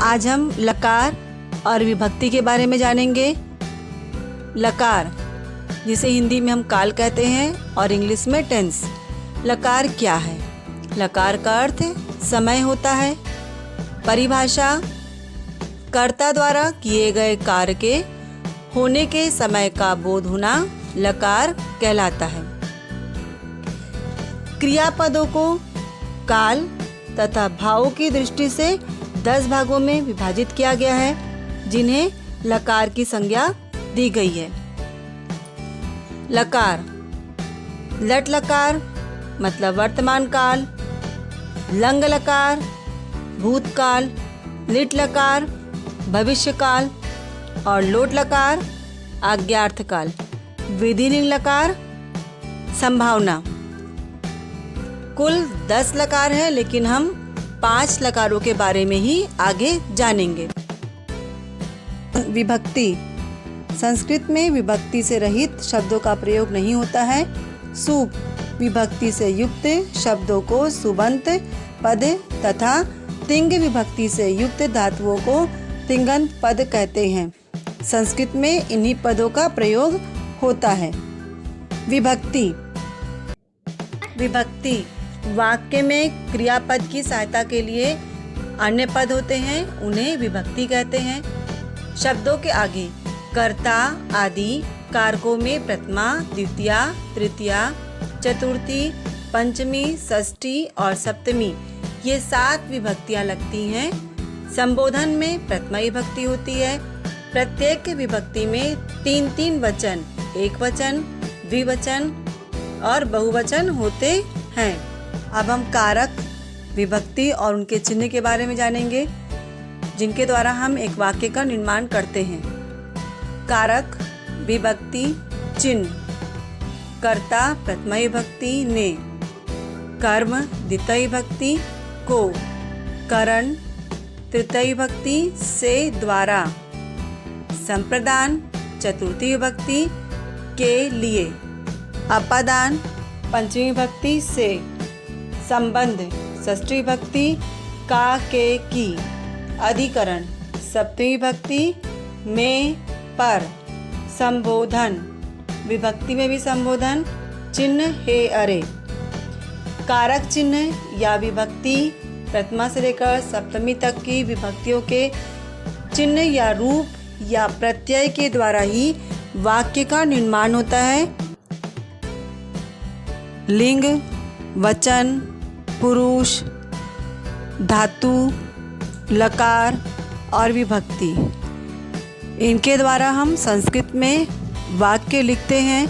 आज हम लकार और विभक्ति के बारे में जानेंगे। लकार, जिसे हिंदी में हम काल कहते हैं और इंग्लिश में टेंस। लकार क्या है? लकार का अर्थ समय होता है। परिभाषा: कर्ता द्वारा किए गए कार्य के होने के समय का बोध होना लकार कहलाता है। क्रियापदों को काल तथा भावों की दृष्टि से 10 भागों में विभाजित किया गया है, जिन्हें लकार की संज्ञा दी गई है। लकार: लट लकार मतलब वर्तमान काल, लंग लकार भूतकाल, लिट लकार भविष्य काल और लोट लकार आज्ञार्थ काल, विधिलिंग लकार संभावना। कुल 10 लकार है, लेकिन हम 5 लकारों के बारे में ही आगे जानेंगे। विभक्ति: संस्कृत में विभक्ति से रहित शब्दों का प्रयोग नहीं होता है। सुप: विभक्ति से युक्त शब्दों को सुबंत पद तथा तिंग विभक्ति से युक्त धातुओं को तिंगंत पद कहते हैं। संस्कृत में इन्हीं पदों का प्रयोग होता है। विभक्ति: विभक्ति वाक्य में क्रियापद की सहायता के लिए अन्य पद होते हैं, उन्हें विभक्ति कहते हैं। शब्दों के आगे कर्ता आदि कारकों में प्रथमा, द्वितीया, तृतीया, चतुर्थी, पंचमी, षष्ठी और सप्तमी ये 7 विभक्तियां लगती हैं। संबोधन में प्रथमा विभक्ति होती है। प्रत्येक विभक्ति में 3 वचन, एक वचन, द्विवचन और बहुवचन होते हैं। अब हम कारक, विभक्ति और उनके चिन्ह के बारे में जानेंगे, जिनके द्वारा हम एक वाक्य का निर्माण करते हैं। कारक, विभक्ति, चिन्ह: कर्ता प्रथमा विभक्ति ने, कर्म द्वितीय विभक्ति को, करण तृतीय विभक्ति से द्वारा, संप्रदान चतुर्थी विभक्ति के लिए, अपादान पंचमी विभक्ति से, संबंध षष्ठी विभक्ति का, के, की, अधिकरण सप्तमी विभक्ति में, पर, संबोधन विभक्ति में भी संबोधन, चिन्ह हे अरे। कारक चिन्ह या विभक्ति प्रथमा से लेकर सप्तमी तक की विभक्तियों के चिन्ह या रूप या प्रत्यय के द्वारा ही वाक्य का निर्माण होता है। लिंग, वचन, पुरुष, धातु, लकार और विभक्ति, इनके द्वारा हम संस्कृत में वाक्य लिखते हैं।